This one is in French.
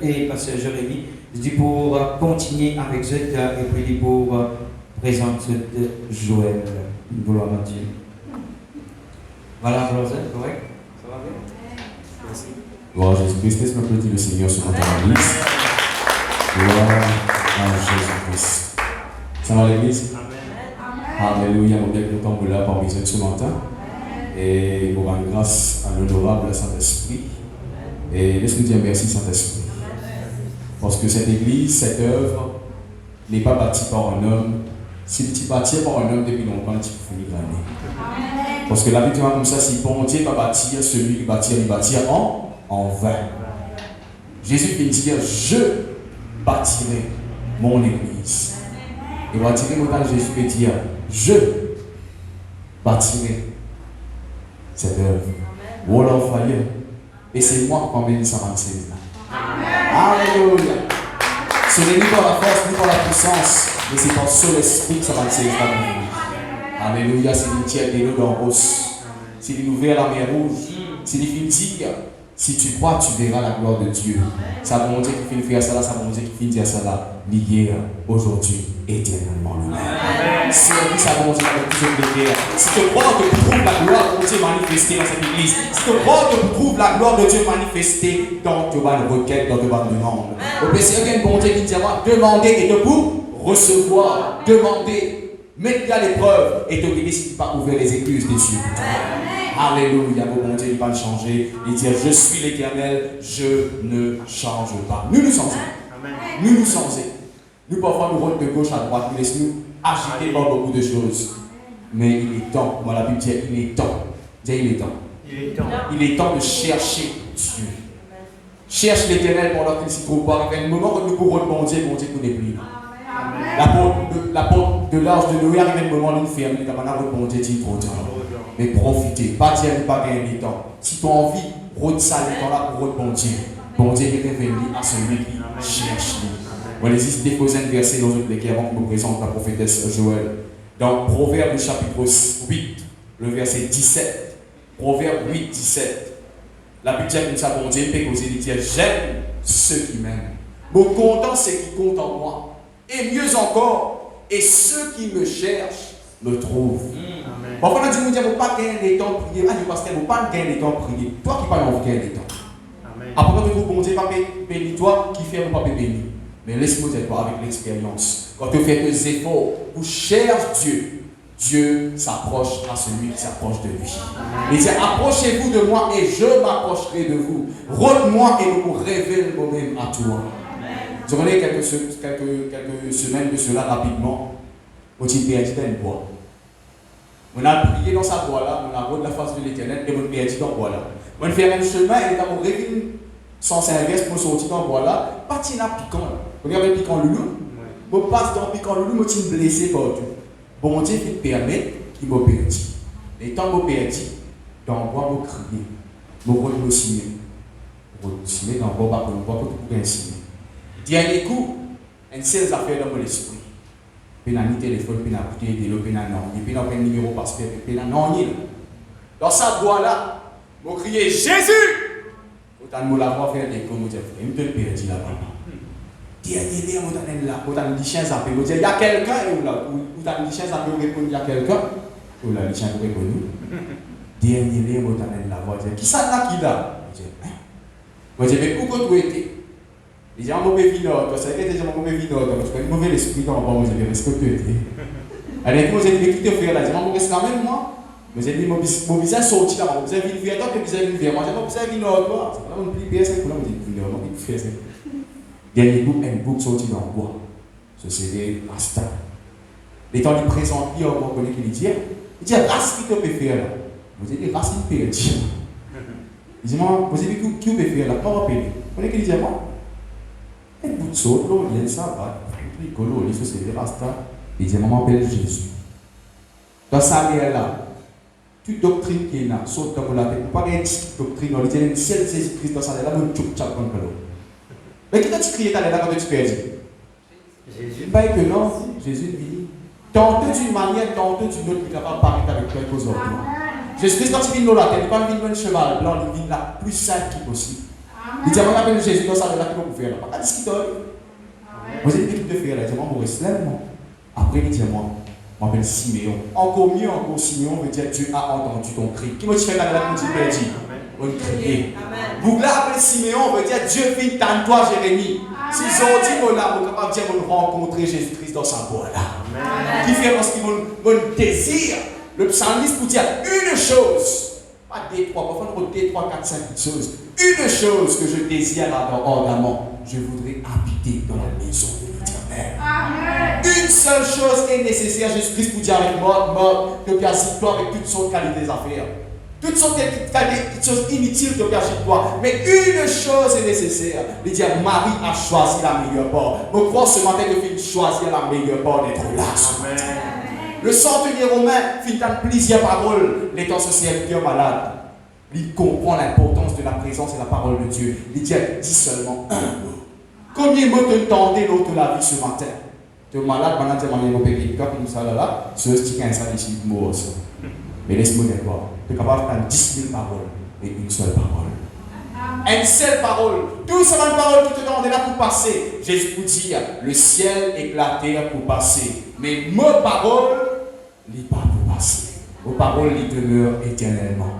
Et Pasteur Jérémy, je dis pour continuer avec cette et puis pour présenter Joël. Gloire à Dieu. Voilà, brother, correct? Ça va bien? Merci. Gloire à Jésus-Christ, laisse-moi applaudir le Seigneur ce matin à l'église. Gloire à Jésus-Christ. Ça va l'église? Amen. Alléluia, mon bien content de là parmi eux ce matin. Et pour rendre grâce à l'honorable Saint-Esprit. Et laisse-nous dire merci Saint-Esprit. Parce que cette église, cette œuvre, n'est pas bâtie par un homme. Si tu bâtis par un homme depuis longtemps, tu peux finir l'année. Parce que la vie comme ça, si bon Dieu va bâtir, celui qui bâtit, il bâtit en vain. Jésus vient dire, je bâtirai mon église. Et bâtirai mon temps, Jésus peut dire, je bâtirai cette œuvre. Wall of fire. Et c'est moi qui emmène ça dans ces là. Alléluia. Ce n'est ni par la force, ni par la puissance, mais c'est par son esprit que ça va se faire. Alléluia. C'est une tienne de l'eau dans l'os. C'est une ouvert la mer rouge. C'est une fille dire, si tu crois, tu verras la gloire de Dieu. Ça va montrer qu'il finit faire ça là, ça va montrer qu'il finit dire ça là, hier, aujourd'hui, éternellement lui-même. Si on dit ça va montrer avec tout ce guerre. Si tu crois que tu trouves la gloire de Dieu manifestée dans cette église, si tu crois que tu trouves la gloire de Dieu manifestée dans tes bonnes requêtes, dans tes bonnes demandes. Au PCA, il y a une bonne Dieu qui dit demandez et de vous recevoir. Demandez, mettez à l'épreuve et te guérir si tu n'as pas ouvert les écluses des cieux. Alléluia, mon Dieu, il va le changer. Il dit, je suis l'Éternel, je ne change pas. Nous sommes. Nous sommes. Nous parfois nous rôlons de gauche à droite, nous laissons nous agiter par beaucoup de choses. Mais il est temps, moi la Bible dit, il est temps. Dis, il est temps. Il est temps de chercher Dieu. Cherche l'Éternel pendant qu'il s'y trouve pas. Avec un moment où nous pourrons bon Dieu nous n'est plus là. La porte de l'âge de Noé arrive un moment où nous fermons, nous avons bon Dieu dit trop tard. Mais profitez, pas dire pas gagner du temps. Si tu as envie, rôde ça le temps là pour bon Dieu. Bon Dieu est révélé à celui qui cherche lui. On les a déposé un verset dans notre lecture avant que nous présente la prophétesse Joël. Dans Proverbe chapitre 8, le verset 17. Proverbe 8, 17. La Bible dit comme ça, bon Dieu peut causer des dire j'aime ceux qui m'aiment. Mon content, c'est qui compte en moi. Et mieux encore, et ceux qui me cherchent me trouvent. Parfois, on dit, il ne faut pas gagner des temps de prier. Ah, je pense qu'il ne faut pas gagner des temps de prier. Toi qui parles, on va gagner des temps. Après, tu trouves, bon Dieu, pas béni, toi qui fais, on va pas béni. Mais laisse-moi dire toi avec l'expérience. Quand tu fais des efforts pour chercher Dieu, Dieu s'approche à celui qui s'approche de lui. Il dit, approchez-vous de moi et je m'approcherai de vous. Rôde-moi et vous révèle moi-même à toi. Je connais quelques semaines de cela rapidement. On dit, perdu dans une boîte. On a prié dans sa voie là, on a rôde la face de l'Éternel et on a perdu dans la voie là. On fait un chemin et on a révélé sans inverse pour sortir dans la voie là. Pas de piquant. Regardez le piquant loulou. Je passe dans le piquant loulou, je suis blessé partout. Bon Dieu qui permet qu'il m'a perdu. Et tant que je perdu, dans le bois, je crier. Je vais signer. Je vais signer dans le bois, je ne vais pas signer. Dernier coup, une seule affaire dans mon esprit. Puis il y a un téléphone, puis il y a un bouteille de l'eau, puis il y a un nom, puis il y a un numéro passeport, puis il y a un nom. Dans sa voix là, je criais Jésus! Autant de la voix faire des coups, je me dis, je me perdu là-bas. Dernier lieu, je me dis, chien zappé, je me dis, il y a quelqu'un, ou je me dis, chien zappé, je il y a quelqu'un, ou là, le chien pour répondre. Dernier lieu, je me dis, la voix, je dis, qui ça là qui là? Je dis, mais où que tu étais? Il dit, un mauvais vinot, toi, ça a été un mauvais vinot, tu as un mauvais esprit dans le bon, je dis, est-ce que tu étais? Alors, moi, j'ai dit, qui te fait là? Je dis, moi, je quand même, moi. Mais j'ai dit, mon visage sorti là, mon visage vient vers toi, mon visage vient vers moi. J'ai dit, mon visage vient vers toi. C'est pas mon plus bien, c'est pour là, on dit, vinot, mon plus bien, c'est. Dernier bout, un bout sorti dans le bois. Ce serait Rasta. Les temps du présent, on connaît qu'il dit, race qui te peut faire là? Vous avez dit, race qui peut dire. Il dit, moi, vous avez dit, qui peut faire là? Comment on peut dire? Vous connaissez qu'il dit, moi? Un bout de saut, il y a ça, il y a c'est Rasta. Il dit, maman appelle Jésus. Dans sa guerre là, toute doctrine qui est là, saute dans la tête. Pas de doctrine, on dit, si elle sait Jésus-Christ dans sa guerre là, on tchoup tchap comme ça. Mais qui t'a-tu crié là quand tu perds? Jésus. Pas que non, Jésus vit. Tantôt d'une manière, tantôt d'une autre, il est capable de parler avec toi et cause Jésus-Christ, quand il vient dans la terre, il ne vient pas un cheval blanc, il vient la plus simple qui possible. Il dit, on appelle Jésus, dans ça, là, qui va vous faire. Pas qu'à discuter. Vous êtes équipe de faire, là. Il dit, moi, vous restez là, moi. Après, il dit, moi, je m'appelle Siméon. Encore mieux, encore Siméon veut dire, Dieu a entendu ton cri. Qui m'a dit, fait la petite dit, on crier. Vous l'appelez Siméon, veut dire, Dieu fait tant toi, Jérémie. Si aujourd'hui, on a capable de dire, on rencontrer Jésus-Christ dans sa voie là. Qui fait parce qu'il mon désir. Le psalmiste pour dire une chose. Pas des trois, parfois on dit 3, 4, 5 choses. Une chose que je désire ardemment, je voudrais habiter dans la maison de l'Éternel. Une seule chose est nécessaire, Jésus-Christ pour dire avec mort, que tu as toi avec toutes sortes de qualités des affaires. Toutes sortes de choses inutiles que tu as toi. Mais une chose est nécessaire. Il dit, Marie a choisi la meilleure part. Je crois ce matin que tu choisir la meilleure part d'être là. Amen. Le centenier romain fit en plusieurs paroles, l'étant ce serviteur malade. Il comprend l'importance de la présence et la parole de Dieu. Il dit seulement un mot. Combien de mots te tendez l'autre de la vie ce matin? Tu es malade, maintenant tu es malade, comme ça, là, ce qui est un ça ici, mot aussi. Mais laisse-moi dire quoi. Tu es capable de prendre 10 000 paroles et une seule parole. Une seule parole. Tout ça, une parole qui te demande là pour passer. Jésus vous dit, le ciel et la terre pour passer. Mais mes paroles, les pas pour passer. Vos paroles, les demeurent éternellement.